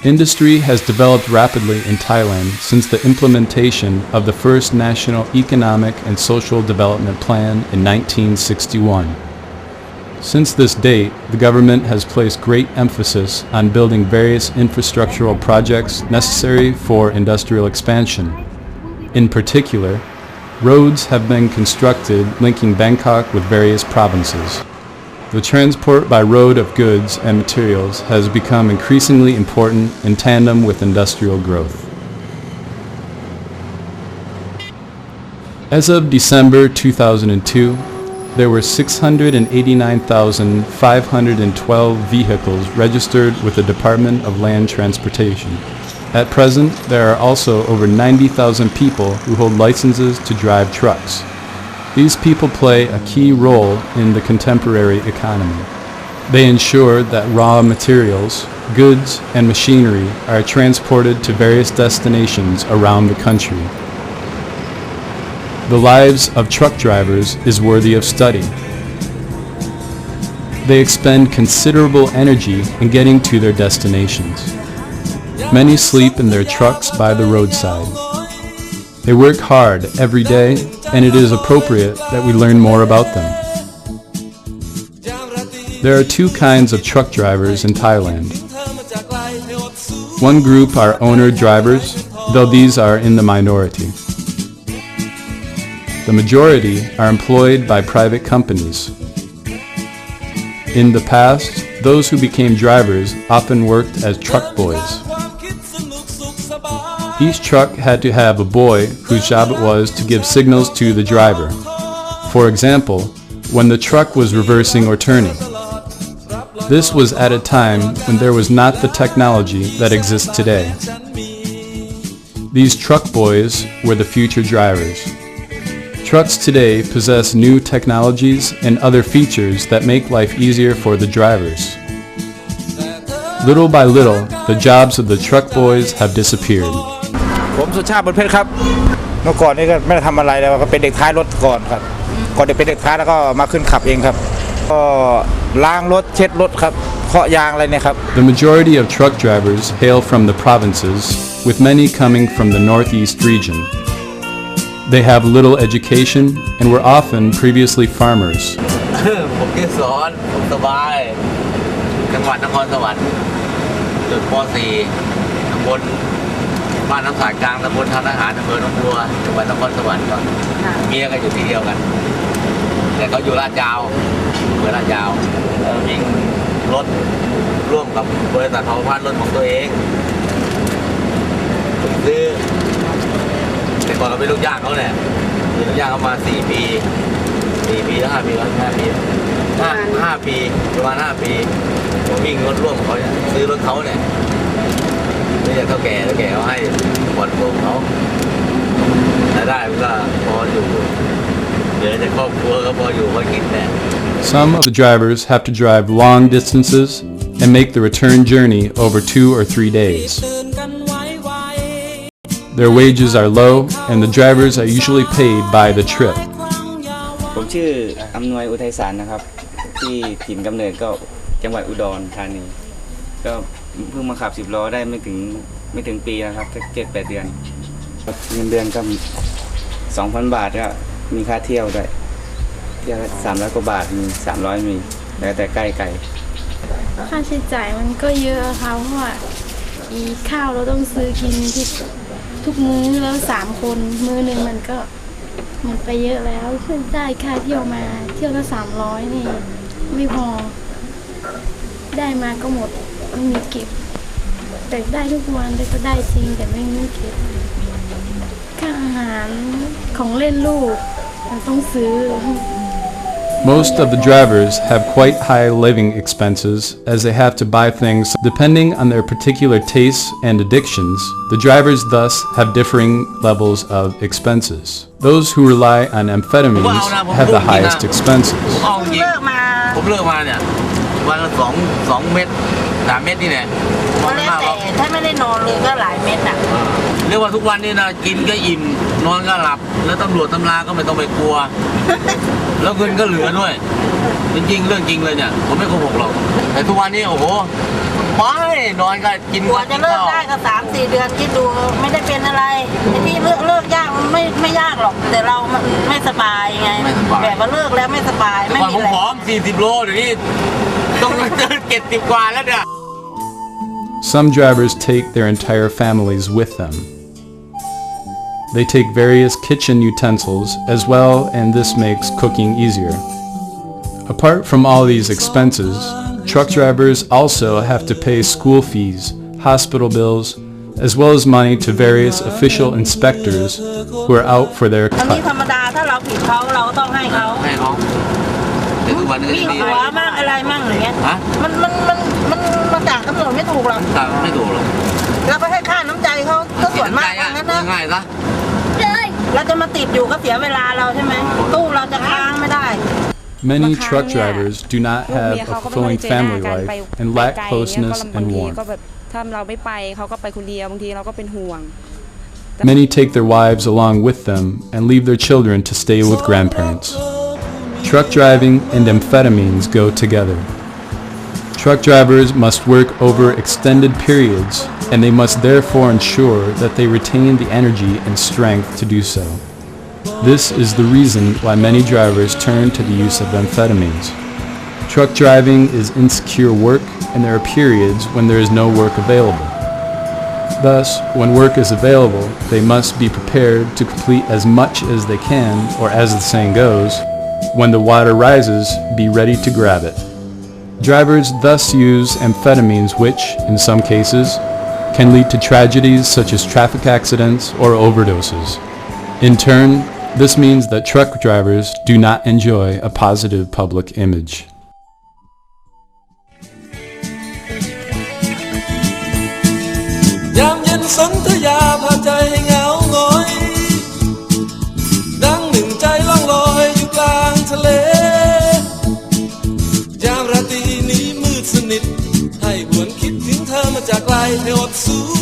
Industry has developed rapidly in Thailand since the implementation of the first National Economic and Social Development Plan in 1961. Since this date, the government has placed great emphasis on building various infrastructural projects necessary for industrial expansion. In particular, roads have been constructed linking Bangkok with various provinces. The transport by road of goods and materials has become increasingly important in tandem with industrial growth. As of December 2002, there were 689,512 vehicles registered with the Department of Land Transportation. At present, there are also over 90,000 people who hold licenses to drive trucks. These people play a key role in the contemporary economy. They ensure that raw materials, goods, and machinery are transported to various destinations around the country. The lives of truck drivers is worthy of study. They expend considerable energy in getting to their destinations. Many sleep in their trucks by the roadside. They work hard every day, and it is appropriate that we learn more about them. There are two kinds of truck drivers in Thailand. One group are owner drivers, though these are in the minority. The majority are employed by private companies. In the past, those who became drivers often worked as truck boys. Each truck had to have a boy whose job it was to give signals to the driver. For example, when the truck was reversing or turning. This was at a time when there was not the technology that exists today. These truck boys were the future drivers. Trucks today possess new technologies and other features that make life easier for the drivers. Little by little, the jobs of the truck boys have disappeared. ผมสุชาติบุญเพชรครับเมื่อก่อนนี่ก็ไม่ได้ทำอะไรเลยก็เป็นเด็กท้ายรถก่อนครับก่อนจะเป็นเด็กท้ายแล้วก็มาขึ้นขับเองครับก็ล้างรถเช็ดรถครับเคาะยางอะไรเนี่ยครับ The majority of truck drivers hail from the provinces, with many coming from the northeast region. They have little education and were often previously farmers. ผมชื่อสอนผมสบายจังหวัดนครสวรรค์จุดป .4 ตำบลบ้านน้ำสายกลางตำบลทางทหารอำเภอหนองบัวจังหวัดนครสวรรค์ก็เมียก็อยู่ที่เดียวกันแต่เขาอยู่ลาดยาวอำเภอลาดยาวแล้ววิ่งรถร่วมกับบริษัทเผาพันรถของตัวเองผมซื้อแต่ก่อนเราเป็นลูกจ้างเขาเนี่ยเป็นลูกจ้างเขามา4 ปีแล้ว5 ปีแล้ว5 ปี5 ปีประมาณ5 ปีผมวิ่งรถร่วมเขาเนี่ยซื้อรถเขาเนี่ยไม่ใช่เท่าแก่เขาให้ผ่อนโปร่งเขาแต่ได้มันก็พออยู่เดี๋ยวจะครอบครัวก็พออยู่พอกินแน่ Some of the drivers have to drive long distances and make the return journey over 2 or 3 days. Their wages are low and the drivers are usually paid by the trip. ผมชื่ออำนวยอุทัยสารนะครับที่ถิ่นกำเนิดก็จังหวัดอุดรธานีก็เพิ่งมาขับ10 ล้อได้ไม่ถึงปีนะครับแค่7-8 เดือนเงินเดือนก็ 2,000 บาทก็มีค่าเที่ยวด้วยเที่ยว300 กว่าบาทมี300มีแล้วแต่ใกล้ไกลค่าใช้จ่ายมันก็เยอะค่ะเพราะว่าข้าวเราต้องซื้อกินทุกมื้อแล้ว3 คนมื้อนึงมันก็หมดไปเยอะแล้วขึ้นได้ค่าเที่ยวมาเที่ยวละ300นี่ไม่พอได้มาก็หมดไม่มีเก็บแต่ได้ทุกวันแต่ก็ได้จริงแต่ไม่มีเก็บค่าอาหารของเล่นลูกมันต้องซื้อ Most of the drivers have quite high living expenses as they have to buy things depending on their particular tastes and addictions. The drivers thus have differing levels of expenses. Those who rely on amphetamines have the highest expenses. ผมเลิกมาเนี่ยวันละ2 เม็ด3 เม็ดนี่แหละก็แล้วแต่ถ้าไม่ได้นอนเลยก็หลายเม็ดอ่ะเรียกว่าทุกวันนี่นะกินก็อิ่มนอนก็หลับแล้วตำรวจตำราก็ไม่ต้องไปกลัวแล้วเงินก็เหลือด้วยจริงๆเรื่องจริงเลยเนี่ยผมไม่โกหกหรอกแต่ทุกวันนี้โอ้โห ไม่นอนก็กิน กว่าจะเลิกได้ก็3-4 เดือนคิดดูไม่ได้เป็นอะไรไอ้ที่เลิกยากมันไม่ยากหรอกแต่เรามันไม่สบายไงแบบว่าเลิกแล้วไม่สบายไม่มีแรง ผอม40 โลเดี๋ยวนี้ต้องเดิน70 กว่าแล้วเนี่ย Some drivers take their entire families with them. They take various kitchen utensils as well, and this makes cooking easier. Apart from all these expenses, truck drivers also have to pay school fees, hospital bills, as well as money to various official inspectors who are out for their อันนี้ cut. ธรรมดาถ้าเราผิดเขาเราก็ต้องให้เขา ให้เขาแต่ทุกวันนี้ วิ่งหัวมั่งอะไรมั่งอย่างเงี้ย ฮะ มันจากกำหนดไม่ถูกหรอก แต่ไม่ถูกหรอก เราไปให้ค่าน้ำใจเขาก็ส่วนมากงั้นนะ ง่ายซะ เราจะมาติดอยู่ก็เสียเวลาเราใช่ไหมตู้เราจะค้างไม่ได้ Many truck drivers do not have a fulfilling family life and lack closeness and ก็ warmth. แบบถ้าเราไม่ไปเขาก็ไปคนเดียวบางทีเราก็เป็นห่วง Many take their wives along with them and leave their children to stay with grandparents. Truck driving and amphetamines go together. Truck drivers must work over extended periods, and they must therefore ensure that they retain the energy and strength to do so. This is the reason why many drivers turn to the use of amphetamines. Truck driving is insecure work, and there are periods when there is no work available. Thus, when work is available, they must be prepared to complete as much as they can, or as the saying goes, when the water rises, be ready to grab it. Drivers thus use amphetamines which, in some cases, can lead to tragedies such as traffic accidents or overdoses. In turn, this means that truck drivers do not enjoy a positive public image. ยามเย็นสนธยาพาใจให้เหงาหงอยดังหนึ่งใจล่องลอยอยู่กลางทะเลยามราตรีนี้มืดสนิทให้หวนคิดถึงเธอมาจากไกลให้อดสู้